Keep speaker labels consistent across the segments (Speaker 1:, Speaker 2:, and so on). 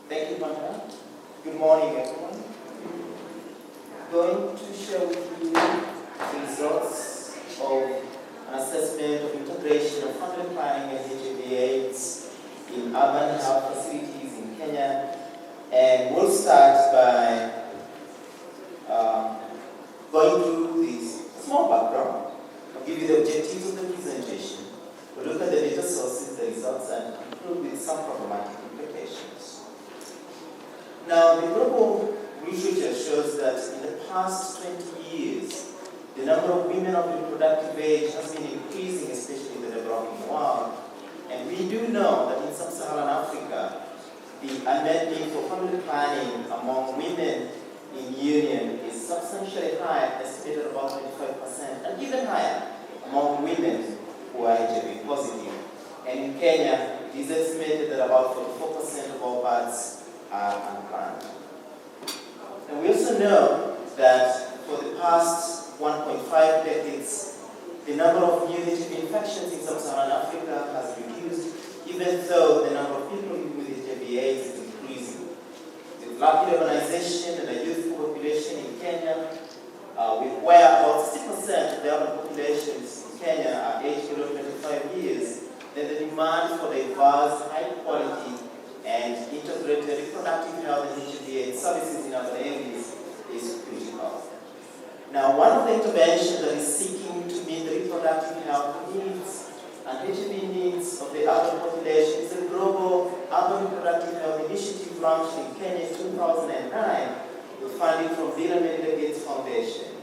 Speaker 1: Thank you, Manuela. Good morning, everyone. I'm going to share with you the results of an assessment of integration of family planning and HIV/AIDS in urban health facilities in Kenya. And we'll start by going through this small background. I'll give you the objectives of the presentation. We'll look at the data sources, the results, and conclude with some problematic implications. Now, the global literature shows that in the past 20 years, the number of women of reproductive age has been increasing, especially in the developing world. And we do know that in sub-Saharan Africa, the unmet need for family planning among women in union is substantially higher, estimated about 25%, and even higher among women who are HIV positive. And in Kenya, it is estimated that about 44% of all births are unplanned. And we also know that for the past 1.5 decades, the number of new HIV infections in sub-Saharan Africa has reduced, even though the number of people living with HIV/AIDS is increasing. With rapid urbanization and a youthful population in Kenya, where about 60% of the urban populations in Kenya are aged below 25 years, then the demand for diverse, high-quality, and integrated reproductive health and HIV/AIDS services in urban areas is critical. Now, one of the interventions that is seeking to meet the reproductive health needs and HIV needs of the urban population is a global urban reproductive health initiative launched in Kenya in 2009 with funding from Bill and Melinda Gates Foundation.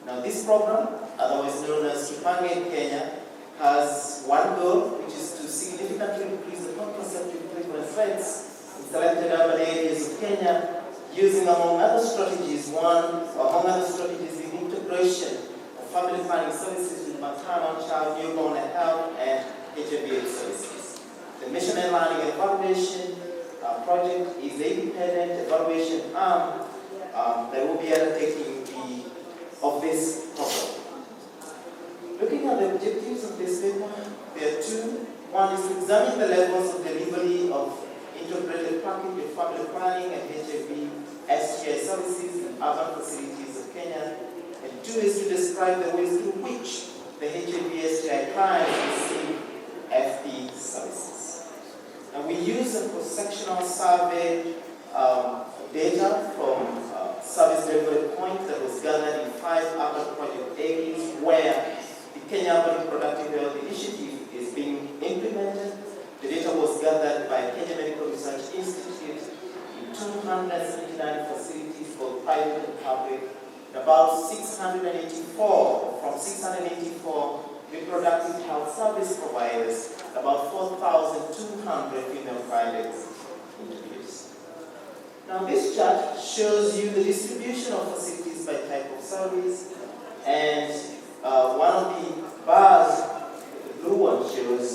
Speaker 1: Now, this program, otherwise known as Tupange Kenya, has one goal, which is to significantly increase the contraceptive prevalence rates in selected urban areas of Kenya, using among other strategies, the integration of family planning services with maternal, child, newborn health, and HIV/AIDS services. The mission and learning and evaluation project is the independent evaluation arm that will be undertaking of this program. Looking at the objectives of this paper, there are two. One is to examine the levels of delivery of integrated package of family planning and HIV/STI services in urban facilities of Kenya. And two is to describe the ways through which the HIV/STI clients receive FP services. And we use a cross-sectional survey data from service delivery point that was gathered in 5 urban project areas where the Kenya Urban Reproductive Health Initiative is being implemented. The data was gathered by Kenya Medical Research Institute in 279 facilities, both private and public, and about 684 reproductive health service providers, about 4,200 female pilots interviews. Now, this chart shows you the distribution of facilities by type of service, and one of the bars, the blue one, shows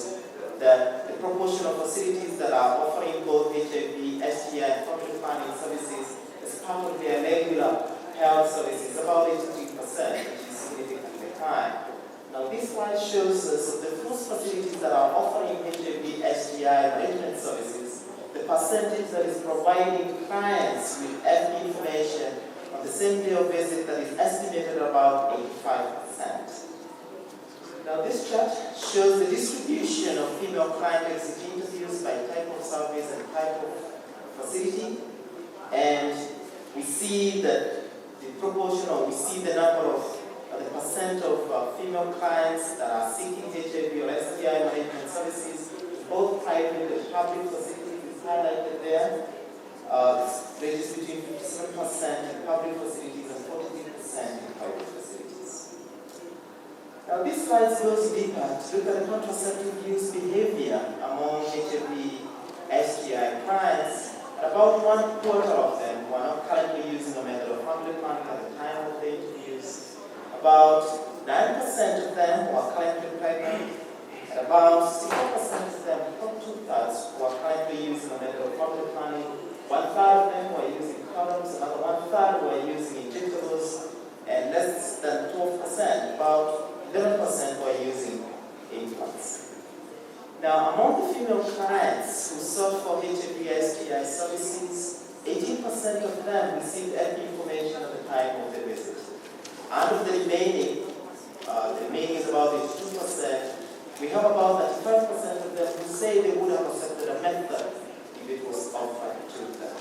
Speaker 1: that the proportion of facilities that are offering both HIV, STI, and family planning services as part of their regular health services, about 83%, which is significantly high. Now, this slide shows us the first facilities that are offering HIV, STI management services, the percentage that is providing clients with FP information on the same day of visit that is estimated about 85%. Now, this chart shows the distribution of female client exit interviews by type of service and type of facility, and we see that the proportion, or we see the number of the percent of female clients that are seeking HIV or STI management services, both private and public facilities is highlighted there. This ranges between 57% in public facilities and 43% in private facilities. Now, this slide goes deeper to look at the contraceptive use behavior among HIV/STI clients. About 1/4 of them were not currently using a method of family planning at the time of the interviews. About 9% of them were currently pregnant, and about 64% of them, about 2/3, were currently using a method of family planning. 1/3 of them were using condoms, another 1/3 were using injectables, and less than 12%, about 11% were using implants. Now, among the female clients who sought for HIV/STI services, of them received FP information at the time of the visit. Out of the remaining is about 82%. We have about 35% of them who say they would have accepted a method if it was offered to them.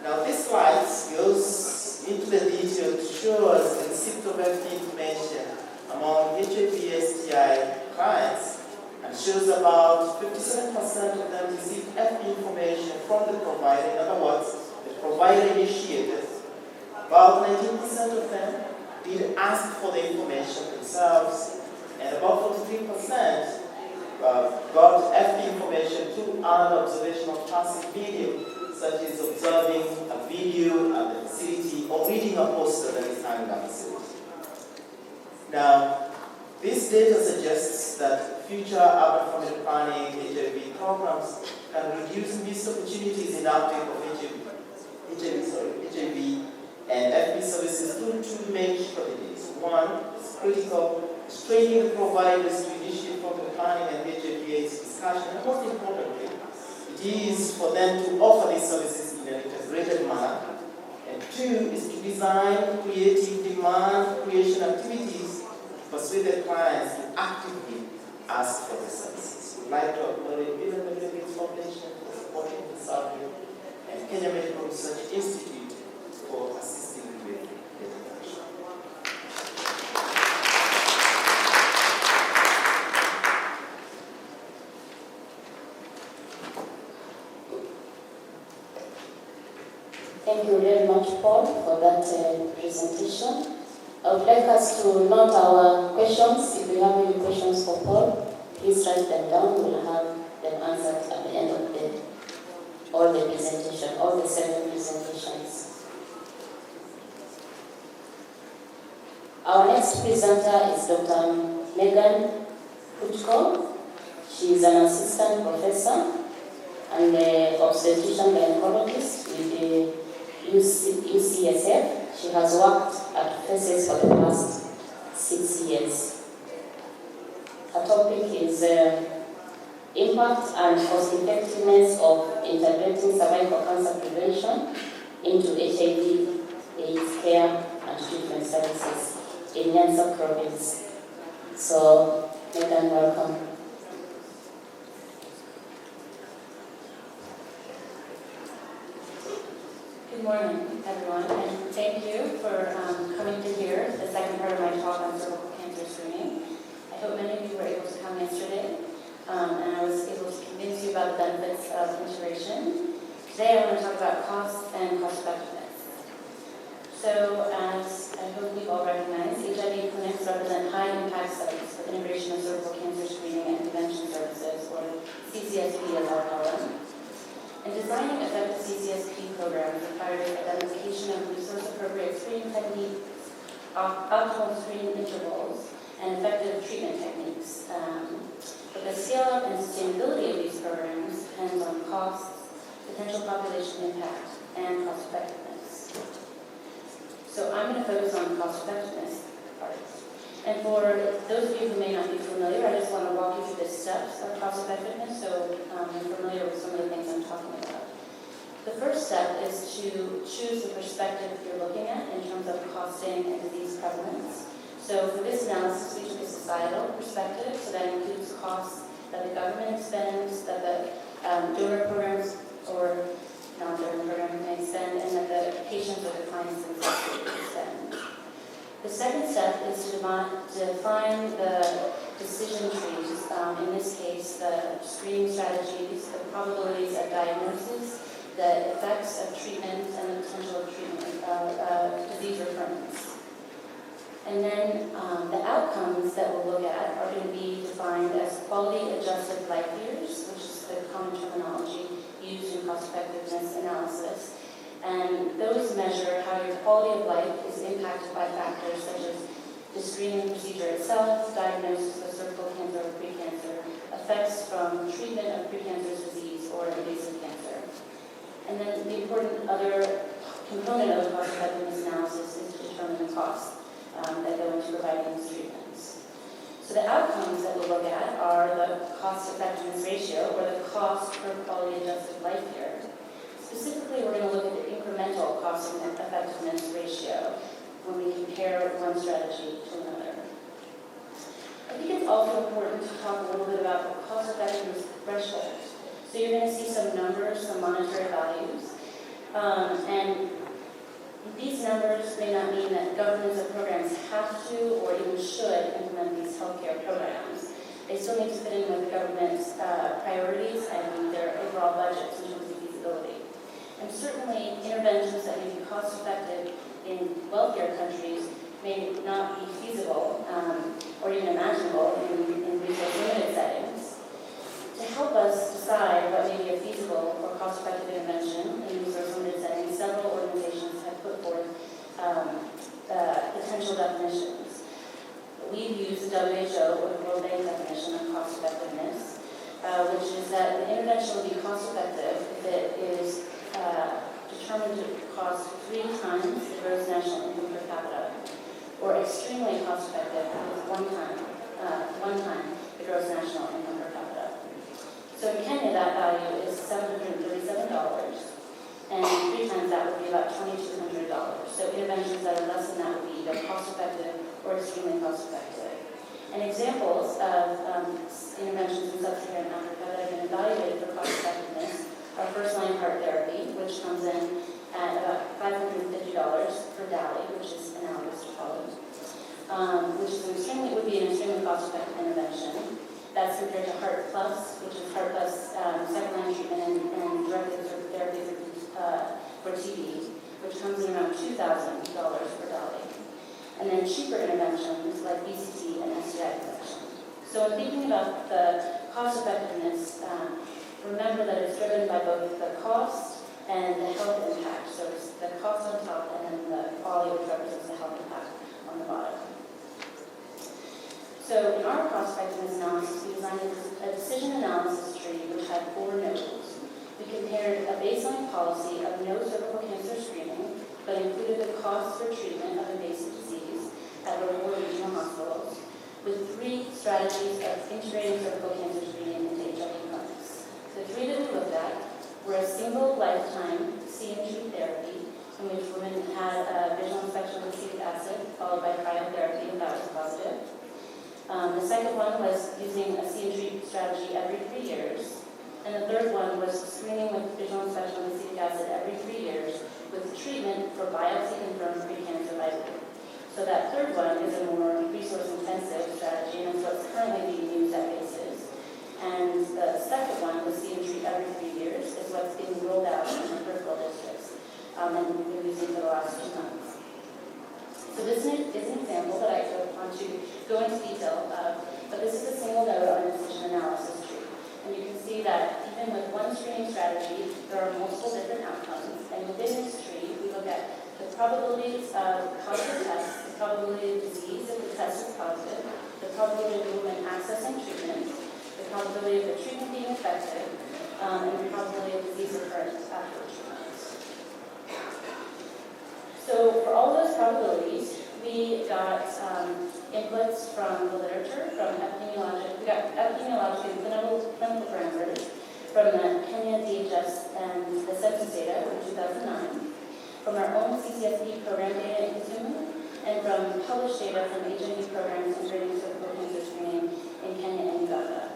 Speaker 1: Now this slide goes into the detail to show us the receipt of FP information among HIV/STI clients, and shows about 57% of them received FP information from the provider. In other words, the provider initiated. About 19% of them did ask for the information themselves, and about 43% got FP information through an observational passive video, such as observing a video at the facility or reading a poster that is hanging at the facility. Now, this data suggests that future urban family planning HIV programs can reduce missed opportunities in uptake of HIV and FP services through two main strategies. One is critical, is training the providers to initiate family planning and HIV/AIDS discussion, and most importantly, it is for them to offer these services in an integrated manner. And two is to design creative demand creation activities to persuade their clients to actively ask for the services. We'd like to acknowledge Bill and Melinda Gates Foundation for supporting the survey and Kenya Medical Research Institute for assisting with the education.
Speaker 2: Thank you very much, Paul, for that presentation. I would like us to note our questions. If you have any questions for Paul, please write them down. We'll have them answered at the end of all the 7 presentations. Our next presenter is Dr. J Huchko. She is an assistant professor and an obstetrician gynecologist with the UCSF. She has worked at FESES for the past 6 years. Her topic is impact and cost-effectiveness of integrating cervical cancer prevention into HIV/AIDS care and treatment services in Nyanza Province. So, Megan, welcome.
Speaker 3: Good morning, everyone, and thank you for coming to hear the second part of my talk on cervical cancer screening. I hope many of you were able to come yesterday, and I was able to convince you about the benefits of integration. Today I want to talk about cost and cost effectiveness. So, as I hope we've all recognized, HIV clinics represent high-impact sites for integration of cervical cancer screening and prevention services, or CCSP as I'll call them. And designing effective CCSP programs requires identification of resource-appropriate screening techniques, optimal screening intervals, and effective treatment techniques. But the scale-up and sustainability of these programs depends on costs, potential population impact, and cost-effectiveness. So I'm going to focus on the cost-effectiveness part. And for those of you who may not be familiar, I just want to walk you through the steps of cost-effectiveness so you're familiar with some of the things I'm talking about. The first step is to choose the perspective you're looking at in terms of costing and disease prevalence. So for this analysis, we took a societal perspective, so that includes costs that the government spends, that the donor programs or non-donor programs may spend, and that the patients or the clients themselves spend. The second step is to define the decision trees, in this case, the screening strategies, the probabilities of diagnosis, the effects of treatment, and the potential of treatment disease recurrence. And then the outcomes that we'll look at are going to be defined as quality-adjusted life years, which is the common terminology used in cost-effectiveness analysis. And those measure how your quality of life is impacted by factors such as the screening procedure itself, diagnosis of cervical cancer or precancer, effects from treatment of precancerous disease or invasive cancer. And then the important other component of the cost-effectiveness analysis is to determine the costs that go into providing these treatments. So the outcomes that we'll look at are the cost-effectiveness ratio, or the cost per quality-adjusted life year. Specifically, we're going to look at the incremental cost and effectiveness ratio when we compare one strategy to another. I think it's also important to talk a little bit about the cost effectiveness threshold. So you're going to see some numbers, some monetary values, and these numbers may not mean that governments or programs have to or even should implement these healthcare programs. They still need to fit in with the government's priorities and their overall budgets in terms of feasibility. And certainly, interventions that may be cost-effective in wealthier countries may not be feasible or even imaginable in resource-limited settings. To help us decide what may be a feasible or cost-effective intervention in resource-limited settings, several organizations have put forth potential definitions. We've used the WHO or the World Bank definition of cost-effectiveness, which is that the intervention will be cost-effective if it is determined to cost 3 times the gross national income per capita, or extremely cost-effective with one time the gross national income per capita. So in Kenya, that value is $737, and 3 times that would be about $2,200. So interventions that are less than that would be either cost-effective or extremely cost-effective. And examples of interventions in sub-Saharan Africa that have been evaluated for cost-effectiveness are first-line heart therapy, which comes in at about $550 per DALI, which is analogous to Pauline, which is would be an extremely cost-effective intervention. That's compared to Heart Plus, which is Heart Plus second-line treatment and directed therapy for TB, which comes in around $2,000 per DALI. And then cheaper interventions like BCT and STI prevention. So in thinking about the cost-effectiveness, remember that it's driven by both the cost and the health impact. So it's the cost on top and then the quality, which represents the health impact on the bottom. So in our cost-effectiveness analysis, we designed a decision analysis tree which had 4 nodes. We compared a baseline policy of no cervical cancer screening, but included the cost for treatment of invasive disease at local regional hospitals, with 3 strategies of integrating cervical cancer screening into HIV clinics. The 3 that we looked at were a single lifetime CNG therapy, in which women had a visual inspection with acetic acid, followed by cryotherapy, and that was positive. The second one was using a CNG strategy every 3 years. And the third one was screening with visual inspection with acetic acid every 3 years with treatment for biopsy-confirmed precancer vitamin. So that third one is a more resource-intensive strategy, and it's what's currently being used at bases. And the second one, the CNG every 3 years, is what's being rolled out in the peripheral districts, and we've been using for the last 2 months. So this is an example that I don't want to go into detail of, but this is a single node on a decision analysis tree. And you can see that even with one screening strategy, there are multiple different outcomes. And within this tree, we look at the probabilities of positive tests, the probability of disease if the test is positive, the probability of the woman accessing treatment, the probability of the treatment being effective, and the probability of disease occurrence after treatment. So for all those probabilities, we got inputs from the literature, from epidemiologic, we got epidemiologic and clinical parameters from the Kenya DHS and the census data from 2009, from our own CCSP program data in Kikuvi, and from published data from HIV programs integrating cervical cancer screening in Kenya and Uganda.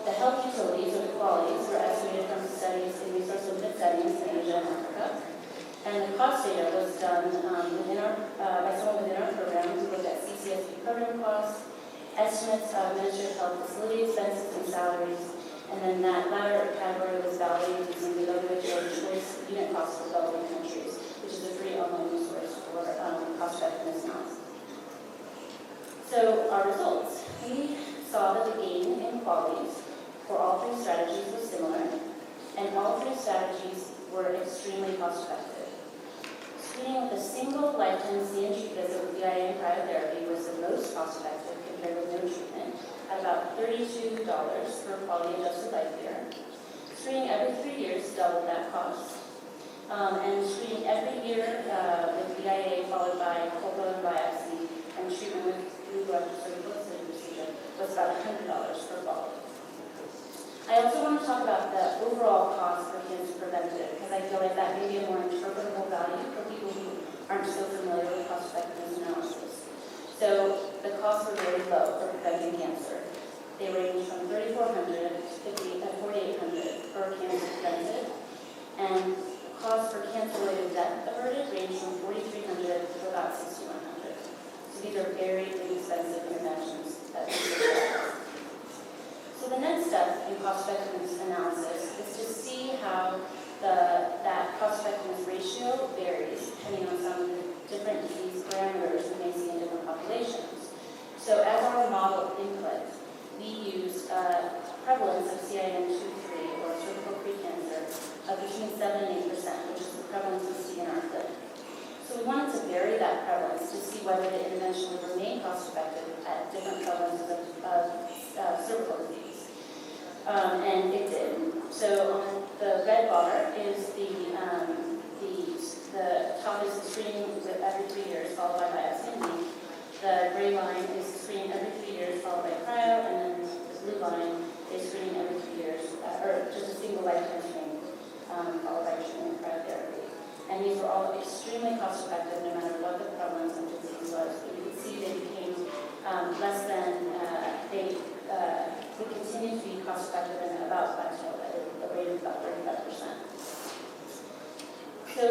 Speaker 3: The health utilities or the qualities were estimated from studies in resource-limited settings in Asia and Africa. And the cost data was done by someone within our program who looked at CCSP program costs, estimates of administrative health facility expenses and salaries, and then that latter category was validated using the WHO choice unit cost for developing countries, which is a free online resource for cost-effectiveness analysis. So our results, we saw that the gain in qualities for all 3 strategies was similar, and all 3 strategies were extremely cost-effective. Screening with a single lifetime CNG visit with VIA and cryotherapy was the most cost-effective compared with no treatment, at about $32 per quality-adjusted life year. Screening every 3 years doubled that cost. And screening every year with VIA followed by whole bone biopsy and treatment with reproductive cervical procedure was about $100 per quality. I also want to talk about the overall cost for cancer preventative, because I like that may be a more interpretable value for people who aren't so familiar with cost-effectiveness analysis. So the costs were very low for preventing cancer. They range from $3,400 to $4,800 per cancer prevented, and the cost for cancer-related death averted range from $4,300 to about $6,100. So these are very inexpensive interventions that we do. So the next step in cost-effectiveness analysis is to see how that cost-effectiveness ratio varies depending on some of the different disease parameters we may see in different populations. So as our model input, we use prevalence of CIN2-3 or cervical precancer of between 7 and 8%, which is the prevalence we see in our clinic. So we wanted to vary that prevalence to see whether the intervention would remain cost-effective at different prevalences of cervical disease. And it did. So on the red bar is the top is the screening every 3 years, followed by biopsy. The gray line is screening every 3 years, followed by cryo, and then the blue line is screening every 3 years, or just a single lifetime screening, followed by treatment and cryotherapy. And these were all extremely cost-effective, no matter what the prevalence of disease was. But you can see they became less than they continue to be cost-effective and about plateau at a rate of about 35%. So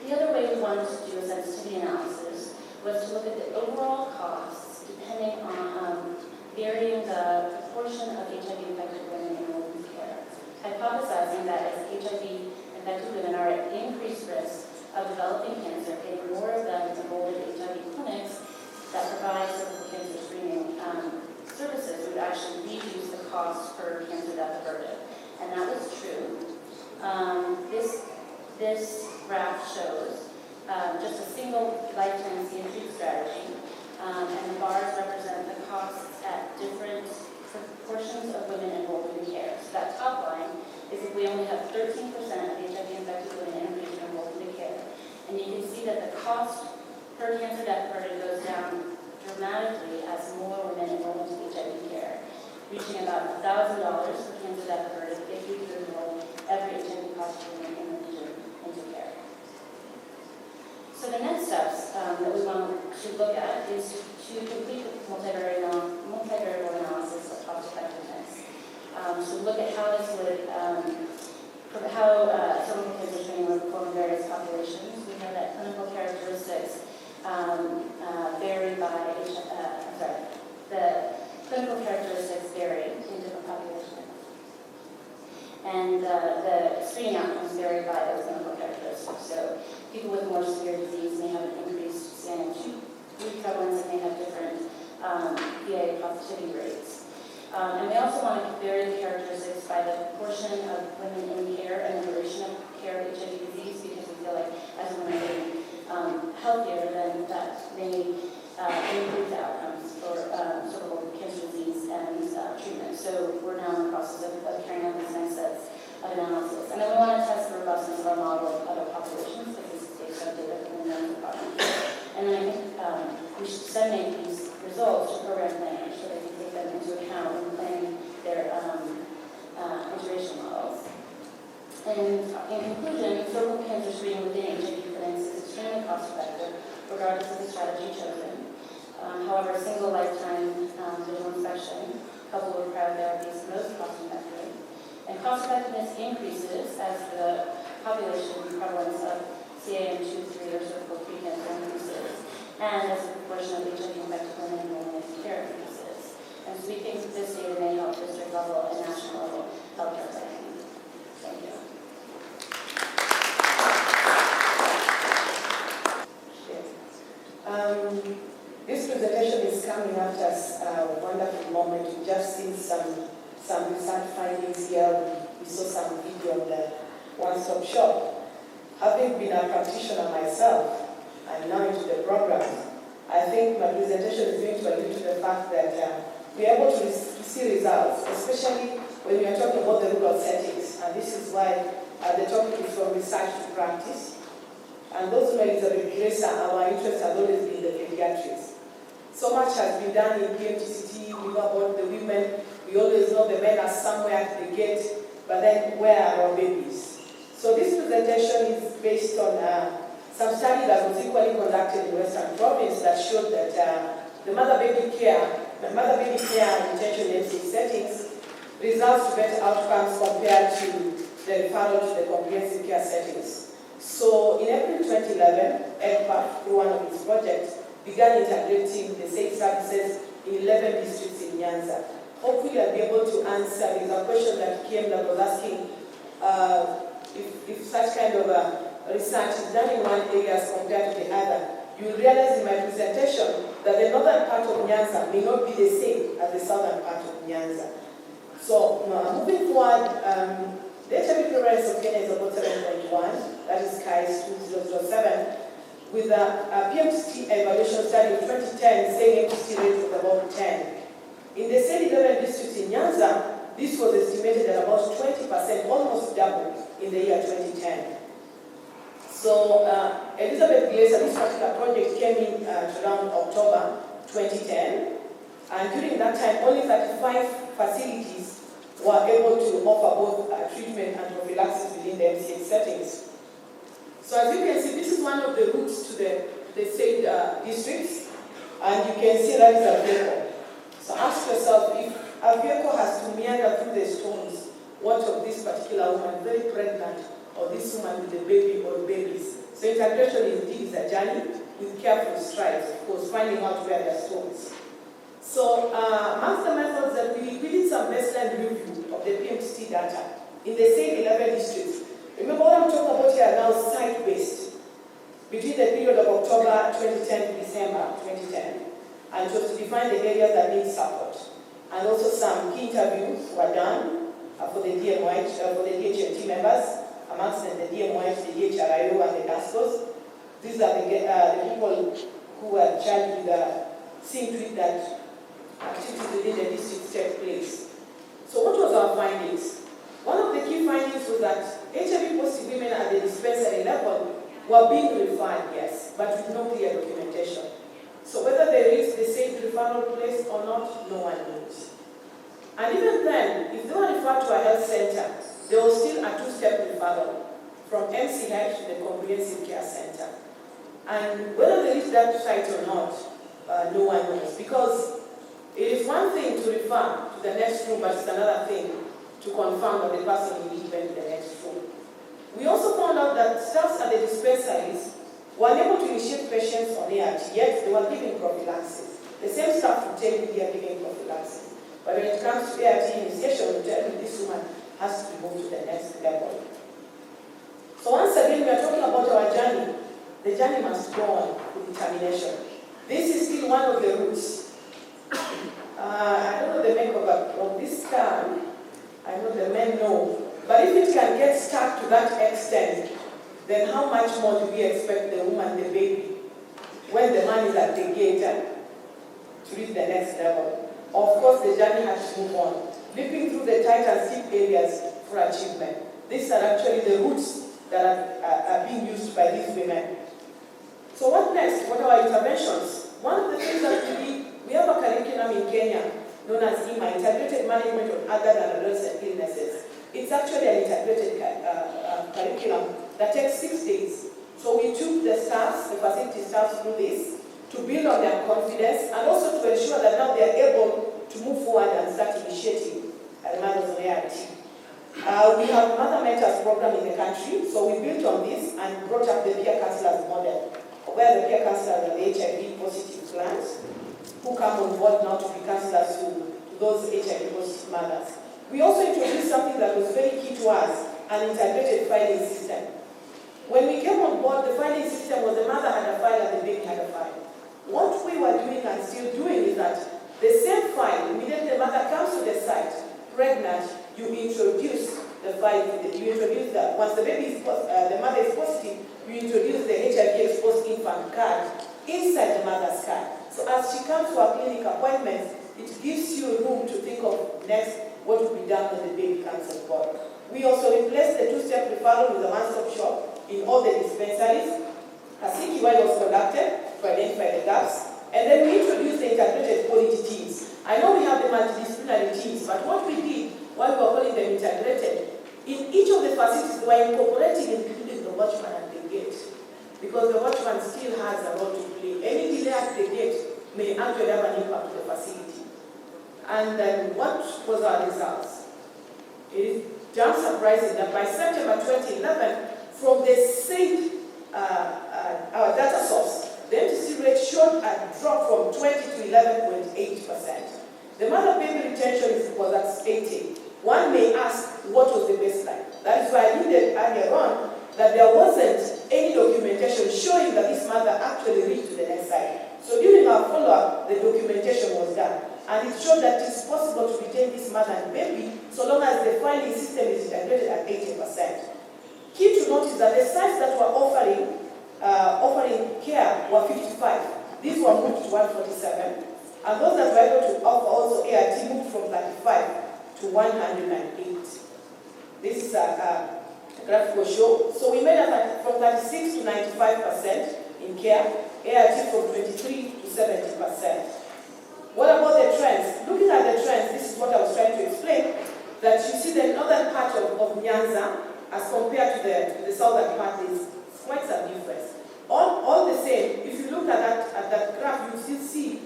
Speaker 3: the other way we wanted to do a sensitivity analysis was to look at the overall costs depending on varying the proportion of HIV-infected women enrolled in care, hypothesizing that as HIV-infected women are at increased risk of developing cancer, getting more of them enrolled in HIV clinics that provide cervical cancer screening services would actually reduce the cost per cancer death averted. And that was true. This graph shows just a single lifetime CNC strategy, and the bars represent the costs at different proportions of women enrolled in care. So that top line is if we only have 13% of HIV-infected women enrolled in care. And you can see that the cost per cancer death averted goes down dramatically as more women enroll into HIV care, reaching about $1,000 for cancer death averted if we could enroll every HIV positive woman in the region into care. So the next steps that we want to look at is to complete the multivariable analysis of cost effectiveness. So look at how this would, how cervical cancer screening would perform in various populations. We know that clinical characteristics vary by, the clinical characteristics vary in different populations. And the screening outcomes vary by those clinical characteristics. So people with more severe disease may have an increased CIN2 prevalence and may have different VA positivity rates. And we also want to vary the characteristics by the proportion of women in care and the duration of care of HIV disease, because we feel like as women are getting healthier, then that may improve the outcomes for cervical cancer disease and treatment. So we're now in the process of carrying out these next sets of analysis. And then we want to test the robustness of our model of other populations, because this is based on data from the Nyanza Province. And then I think we should disseminate these results to program planners so they can take them into account when planning their integration models. And in conclusion, cervical cancer screening within HIV clinics is extremely cost-effective, regardless of the strategy chosen. However, single lifetime visual inspection, coupled with cryotherapy, is most cost-effective. And cost-effectiveness increases as the population prevalence of CIN2-3 or cervical precancer increases, and as the proportion of HIV-infected women enrolled in care increases. And so we think that this data may help district level and national level healthcare planning. Thank you.
Speaker 4: This presentation is coming after a wonderful moment. We've just seen some research findings here. We saw some video on the one-stop shop. Having been a practitioner myself, I'm now into the program. I think my presentation is going to allude to the fact that we're able to see results, especially when we are talking about the rural settings. And this is why the topic is from research to practice. And those who know Elizabeth Grace, our interest has always been the pediatrics. So much has been done in PMTCT. We know about the women. We always know the men are somewhere at the gate, but then where are our babies? So this presentation is based on some study that was equally conducted in Western Province that showed that the mother-baby care in detention MCH settings results to better outcomes compared to the referral to the comprehensive care settings. So in April 2011, EDPA, through one of its projects, began integrating the same services in 11 districts in Nyanza. Hopefully I'll be able to answer. There's a question that came that was asking if such kind of research is done in one area as compared to the other. You will realize in my presentation that the northern part of Nyanza may not be the same as the southern part of Nyanza. So moving forward, the HIV prevalence of Kenya is about 7.1, that is KAIS 2007, with a PMT evaluation study of 2010 saying MTC rate was about 10. In the same 11 districts in Nyanza, this was estimated at about 20%, almost double in the year 2010. So Elizabeth Glaser, this particular project came in around October 2010, and during that time, only 35 facilities were able to offer both treatment and prophylaxis within the MCH settings. So as you can see, this is one of the routes to the state districts, and you can see that is a vehicle. So ask yourself, if a vehicle has to meander through the stones, what of this particular woman, very pregnant, or this woman with a baby or babies? So integration indeed is a journey with careful strides, of course, finding out where there are stones. So amongst the methods that we did some baseline review of the PMT data in the same 11 districts. Remember what I'm talking about here now, site-based. Between the period of October 2010 to December 2010, and just to define the areas that need support. And also some key interviews were done for the DMYH, for the DHMT members, amongst them the DMYH, the DHRIO, and the GASCOs. These are the people who were charged with seeing to it that activities within the district take place. So what was our findings? One of the key findings was that HIV positive women at the dispensary level were being referred, yes, but with no clear documentation. So whether they reached the same referral place or not, no one knows. And even then, if they were referred to a health center, there was still a two-step referral from MCH to the comprehensive care center. And whether they reached that site or not, no one knows. Because it is one thing to refer to the next room, but it's another thing to confirm that the person indeed went to the next room. We also found out that staffs at the dispensaries were unable to initiate patients on ART, yet they were giving prophylaxis. The same staff would tell you they are giving prophylaxis. But when it comes to ART initiation, we tell you this woman has to be moved to the next level. So once again, we are talking about our journey. The journey must go on with determination. This is still one of the routes. I don't know the make of this car. I know the men know. But if it can get stuck to that extent, then how much more do we expect the woman, the baby, when the man is at the gate to reach the next level? Of course, the journey has to move on, leaping through the tight and steep areas for achievement. These are actually the routes that are being used by these women. So what next? What are our interventions? One of the things that we have a curriculum in Kenya known as IMA, Integrated Management of Other and Adolescent Illnesses. It's actually an integrated curriculum that takes 6 days. So we took the staffs, the facility staffs through this to build on their confidence and also to ensure that now they are able to move forward and start initiating mothers on ART. We have Mother Mentors program in the country, so we built on this and brought up the peer counselors model, where the peer counselors are the HIV positive clients who come on board now to be counselors to those HIV positive mothers. We also introduced something that was very key to us, an integrated filing system. When we came on board, the filing system was the mother had a file and the baby had a file. What we were doing and still doing is that the same file, immediately the mother comes to the site, pregnant, you introduce the file, you introduce that. Once the baby is the mother is positive, you introduce the HIV exposed infant card inside the mother's card. So as she comes to our clinic appointments, it gives you room to think of next what will be done when the baby comes on board. We also replaced the two-step referral with a one-stop shop in all the dispensaries. A CQI was conducted to identify the gaps, and then we introduced the integrated quality teams. I know we have the multidisciplinary teams, but what we did while we were calling them integrated In each of the facilities, we are incorporating including the watchman at the gate, because the watchman still has a role to play. Any delay at the gate may actually have an impact on the facility. And then what was our results? It is damn surprising that by September 2011, from the same our data source, the MTC rate showed a drop from 20 to 11.8%. The mother-baby retention was at 80. One may ask, what was the baseline? That is why I alluded earlier on that there wasn't any documentation showing that this mother actually reached to the next side. So during our follow-up, the documentation was done. And it showed that it's possible to retain this mother and baby so long as the filing system is integrated at 80%. Key to note is that the sites that were offering care were 55. These were moved to 147. And those that were able to offer also ART moved from 35 to 108. This is a graphical show. So we made it from 36 to 95% in care, ART from 23 to 70%. What about the trends? Looking at the trends, this is what I was trying to explain, that you see the northern part of Nyanza as compared to the southern part, is quite some difference. All the same, if you look at that graph, you still see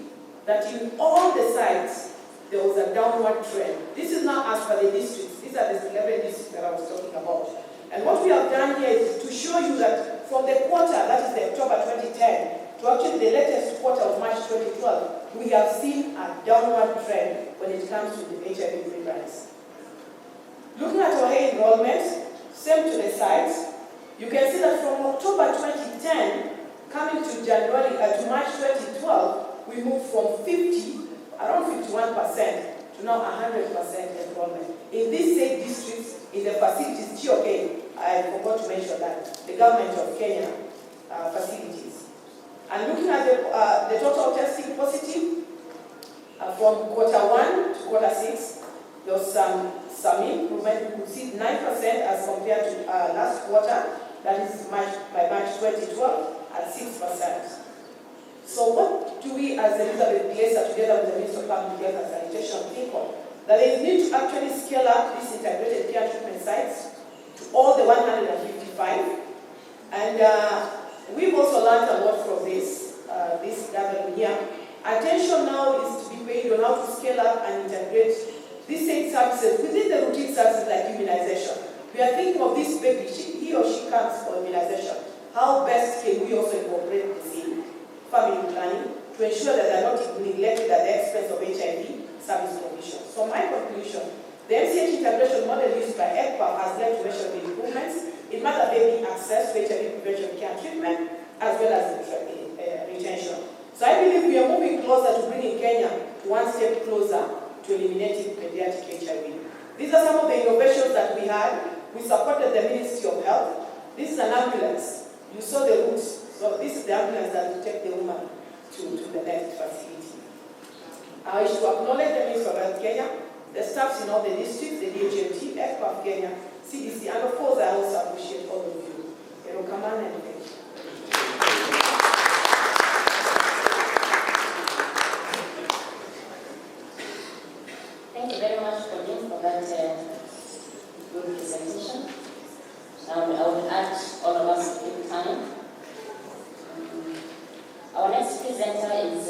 Speaker 4: that in all the sites, there was a downward trend. This is now as per the districts. These are the 11 districts that I was talking about. And what we have done here is to show you that from the quarter, that is the October 2010, to actually the latest quarter of March 2012, we have seen a downward trend when it comes to the HIV prevalence. Looking at our enrollment, same to the sites, you can see that from October 2010, coming to March 2012, we moved from 50, around 51%, to now 100% enrollment. In these 8 districts, in the facilities, GOK, I forgot to mention that, the government of Kenya facilities. And looking at the total testing positive, from quarter 1 to quarter 6, there was some improvement. You could see 9% as compared to last quarter, that is by March 2012, at 6%. So what do we as Elizabeth Glaser, together with the Minister of Public Health and Sanitation, think of? That they need to actually scale up these integrated care treatment sites to all the 155. And we've also learned a lot from this gathering here. Attention now is to be paid on how to scale up and integrate these 8 services within the routine services like immunization. We are thinking of this baby, he or she comes for immunization. How best can we also incorporate this in family planning to ensure that they are not neglected at the expense of HIV service provision? So my conclusion, the MCH integration model used by ECPA has led to measurable improvements in mother-baby access to HIV prevention care treatment, as well as retention. So I believe we are moving closer to bringing Kenya one step closer to eliminating pediatric HIV. These are some of the innovations that we had. We supported the Ministry of Health. This is an ambulance. You saw the routes. So this is the ambulance that will take the woman to the next facility. I wish to acknowledge the Ministry of Health Kenya, the staffs in all the districts, the DHMT, ECPA Kenya, CDC, and of course I also appreciate all of you. Erokamana and thank you.
Speaker 2: Thank you very much, Pauline, for that good presentation. I would urge all of us to take time. Our next presenter is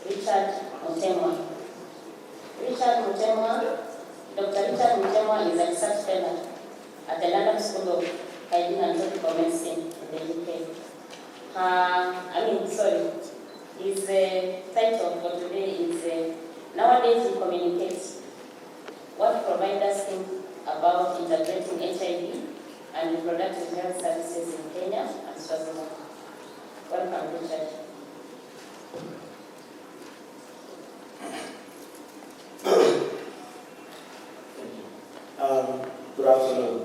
Speaker 2: Richard Mutemwa. Dr. Richard Mutemwa is a research fellow at the London School of Hygiene and Tropical Medicine in the UK. His title for today is Nowadays We Communicate. What providers think about integrating HIV and reproductive health services in Kenya and Swaziland. Welcome, Richard.
Speaker 5: Good afternoon.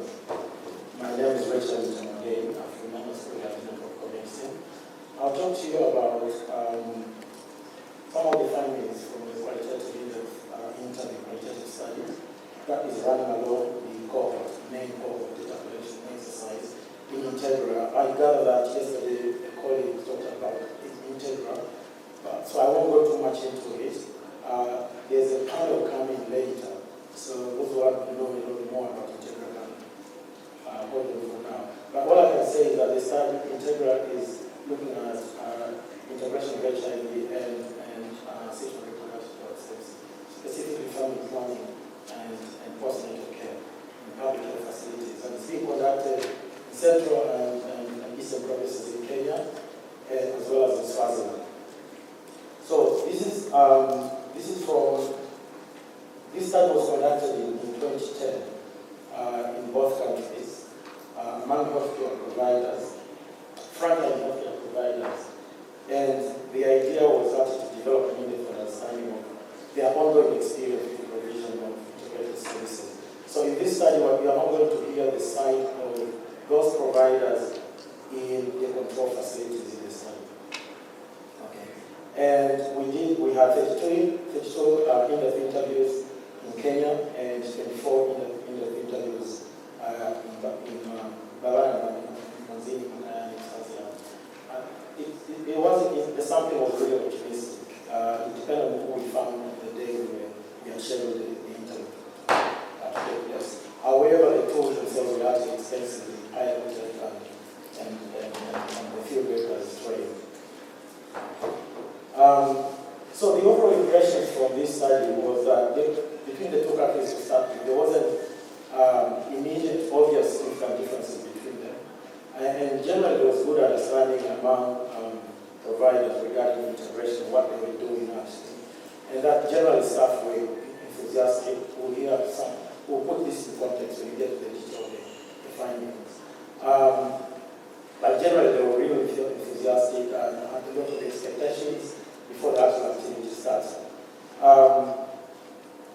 Speaker 5: My name is Richard again. I'm from London School of Tropical Medicine. I'll talk to you about some of the findings from the qualitative qualitative study that is running along the main cohort data collection exercise in Integra. I gather that yesterday a colleague talked about Integra, so I won't go too much into it. There's a panel coming later, so those who want to know a little more about Integra hold on for now. But what I can say is that the study Integra is looking at integration of HIV and sexual reproductive health, specifically family planning and postnatal care in public health facilities. And it's being conducted in Central and Eastern provinces in Kenya, as well as in Swaziland. So this study was conducted in 2010 in both countries among healthcare providers, frontline healthcare providers, and the idea was actually to develop an in-depth understanding of their ongoing experience with the provision of integrated services. So in this study, we are not going to hear the side of those providers in the control facilities in the study. Okay. And we had 32 in-depth interviews in Kenya and 24 in-depth interviews in Vernon and Swaziland. The sampling was really optimistic. It depended on who we found on the day we had scheduled the interview to take place. However, the tools themselves were actually extensively piloted and the field workers trained. So the overall impression from this study was that between the two countries to start with, there wasn't immediate, obvious, significant differences between them. And generally, there was good understanding among providers regarding integration, what they were doing actually. And that generally staff were enthusiastic. We'll put this in context when we get to the detail of the findings. But generally, they were really enthusiastic and had a lot of expectations before the actual activity starts.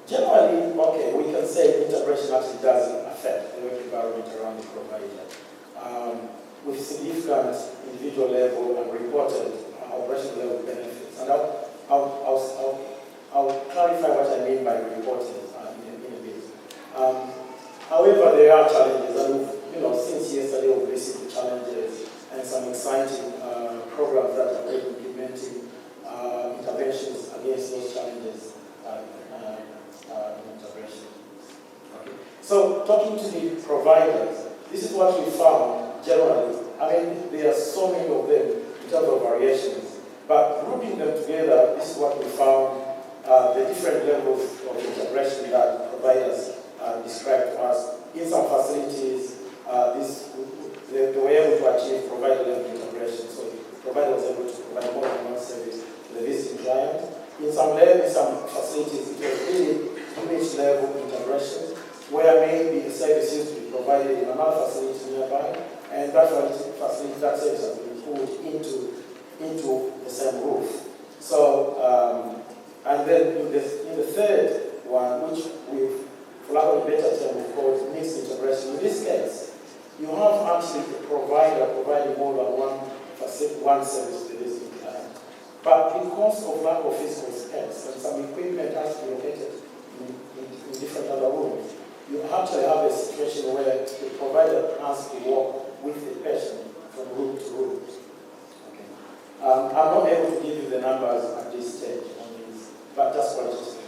Speaker 5: Generally, okay, we can say integration actually doesn't affect the work environment around the provider. With significant individual level and reported operational level benefits. And I'll clarify what I mean by reported in a bit. However, there are challenges, and since yesterday we've received the challenges and some exciting programs that are implementing interventions against those challenges in integration. Okay. So, talking to the providers, this is what we found generally. I mean, there are so many of them in terms of variations, but grouping them together, this is what we found, the different levels of integration that providers described to us. In some facilities, they were able to achieve provider-level integration, so the provider was able to provide more than one service to the visiting client. In some facilities, it was really image-level integration, where maybe a service used to be provided in another facility nearby, and that facility, that service has been pulled into the same roof. So, and then in the third one, which we've, for lack of a better term, we've called mixed integration. In this case, you have actually a provider providing more than one service to the visiting client. But because of lack of physical space and some equipment has to be located in different other rooms, you actually have a situation where the provider has to walk with the patient from room to room. Okay. I'm not able to give you the numbers at this stage on these, but that's what I just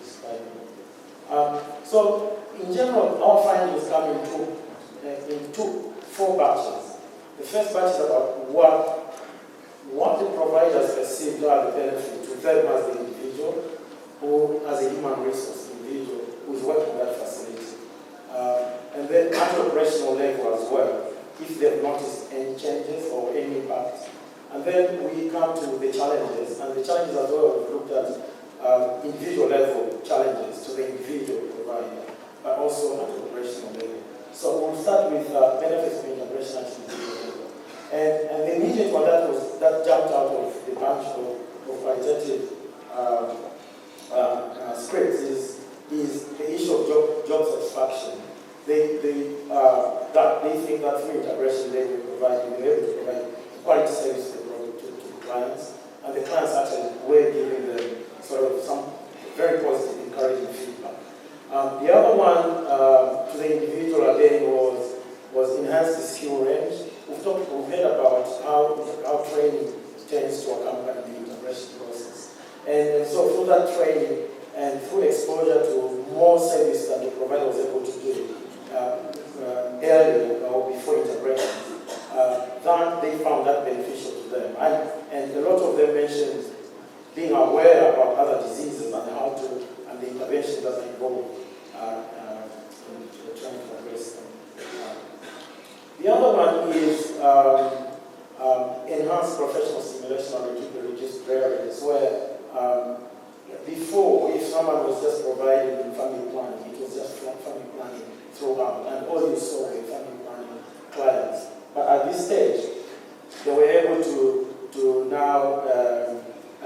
Speaker 5: described. So, in general, our findings come in four batches. The first batch is about what the providers perceived are the benefit to them as the individual or as a human resource individual who is working in that facility. And then at the operational level as well, if they've noticed any changes or any impact. And then we come to the challenges, and the challenges as well, we've looked at individual level challenges to the individual provider, but also at the operational level. So we'll start with benefits of integration at the individual level. And the immediate one that jumped out of the bunch of qualitative scripts is the issue of job satisfaction. They think that through integration they will be able to provide quality service to the clients, and the clients actually were giving them sort of some very positive, encouraging feedback. The other one to the individual again was enhance the skill range. We've heard about how training tends to accompany the integration process, and so through that training and through exposure to more service that the provider was able to do earlier they found that beneficial to them. And a lot of them mentioned being aware about other diseases and how to, and the interventions that are involved in trying to address them. The other one is enhanced professional stimulation and reduced barriers, where before, if someone was just provided in family planning, it was just family planning throughout, and all you saw were family planning clients. But at this stage, they were able to now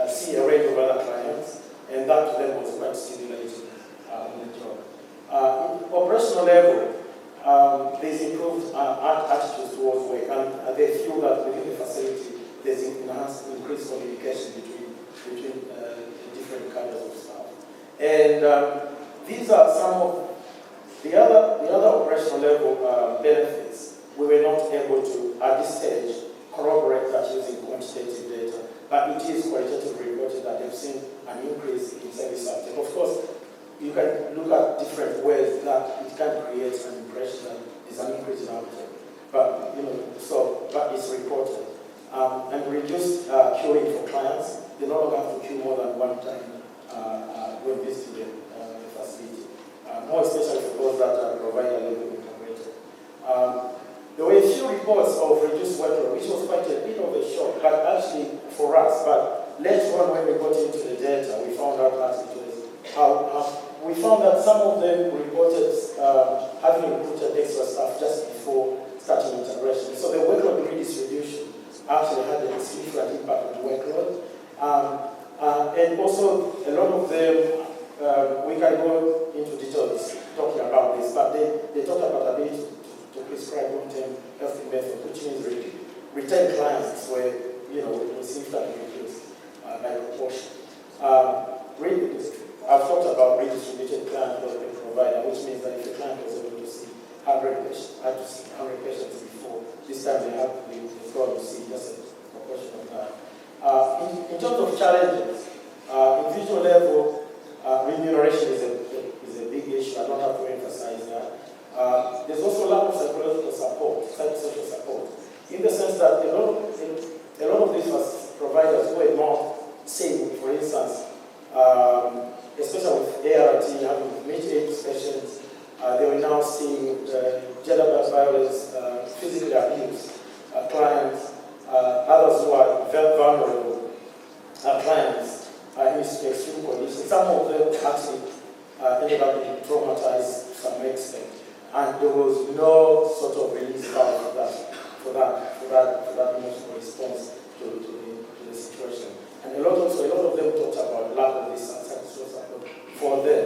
Speaker 5: see a range of other clients, and that to them was quite stimulating in the job. In operational level, there's improved attitudes towards work, and they feel that within the facility there's increased communication between different kinds of staff. And these are some of the other operational level benefits. We were not able to, at this stage, corroborate that using quantitative data, but it is qualitatively reported that they've seen an increase in service uptake. Of course, you can look at different ways that it can create an impression that there's an increase in uptake. But but it's reported. And reduced queuing for clients. They no longer have to queue more than one time when visiting the facility. More especially for those that are provider level integrated. There were a few reports of reduced workload, which was quite a bit of a shock, but actually for us. But later on, when we got into the data, we found out that it was we found that some of them reported having recruited extra staff just before starting integration. So the workload redistribution actually had a significant impact on the workload. And also, a lot of them, we can go into details talking about this, but they talk about ability to prescribe long-term health methods, which means retain clients where, it was significantly reduced by proportion. I've talked about redistributed client provider, which means that if the client was able to see 100 patients before, this time they have to go to see just a proportion of that. In terms of challenges, individual level remuneration is a big issue. I don't have to emphasize that. There's also a lack of psychological support, psychosocial support, in the sense that a lot of these providers who are not seeing, for instance, especially with ART, having mid-age patients, they were now seeing gender-based violence, physical abuse clients, others who are vulnerable clients in extreme conditions. Some of them actually ended up being traumatized to some extent, and there was no sort of release valve for that emotional response to the situation. And a lot of them talked about the lack of this psychosocial support for them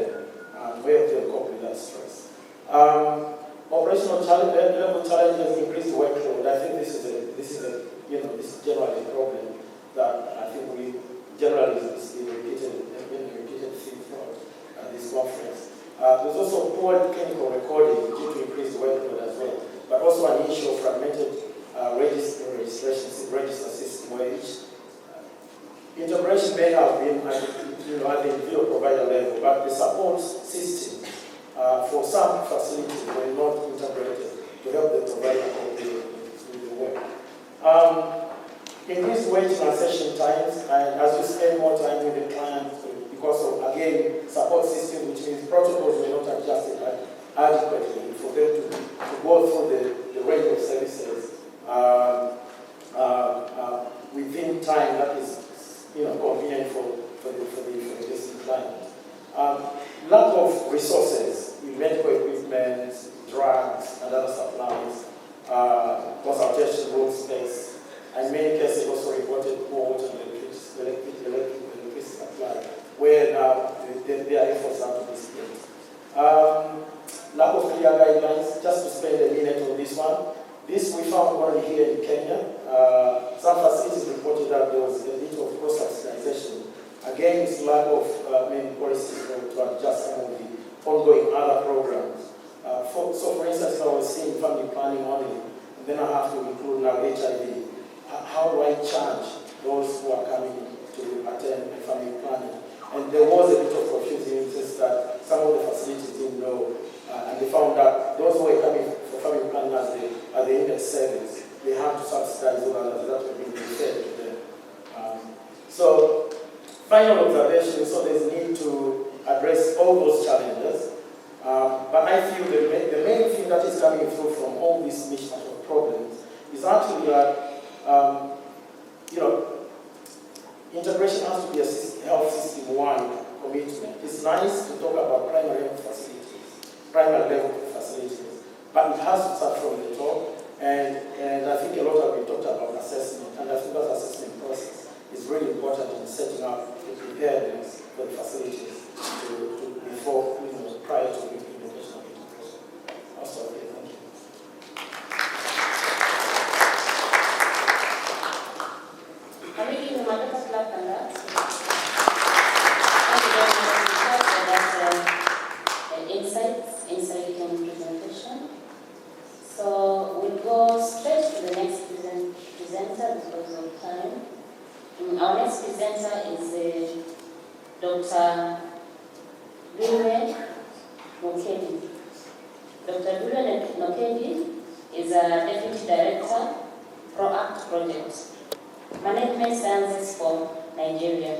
Speaker 5: and where they cope with that stress. Operational challenges increased workload. I think this is generally a problem that I think we generally is being repeated theme throughout this conference. There's also poor clinical recording due to increased workload as well, but also an issue of fragmented register system where each integration may have been at the individual provider level, but the support system for some facilities were not integrated to help the provider with the work. Increased waiting and session times, and as you spend more time with the client, because of, again, support system, which means protocols were not adjusted adequately for them to go through the range of services within time that is convenient for the distant client. Lack of resources in medical equipment, drugs, and other supplies, consultation room space. In many cases, also reported poor water and electricity supply, where now their efforts are to be spent. Lack of clear guidelines. Just to spend a minute on this one. This we found only here in Kenya. Some facilities reported that there was a bit of cross-subsidization. Again, it's lack of policies to adjust some of the ongoing other programs. For instance, if I was seeing family planning only, and then I have to include now HIV. How do I charge those who are coming to attend family planning? And there was a bit of confusion in this that some of the facilities didn't know, and they found that those who were coming for family planning as the index service, they have to subsidize all other final observation, so there's a need to address all those challenges. But I feel the main thing that is coming through from all these mishmash of problems is actually that, integration has to be a health system-wide commitment. It's nice to talk about primary level facilities, but it has to start from the top. And I think a lot have been talked about assessment, and I think that assessment process is really important in setting up the preparedness for the facilities before, prior to implementation of integration. Also, okay, thank you.
Speaker 2: Can we give him another clap on that? Thank you very much for that insight and presentation. So we'll go straight to the next presenter because of time. Our next presenter is Dr. Ilene Speizer. Dr. Ilene Speizer is a Deputy Director, PROACT Project, Management Sciences for Nigeria.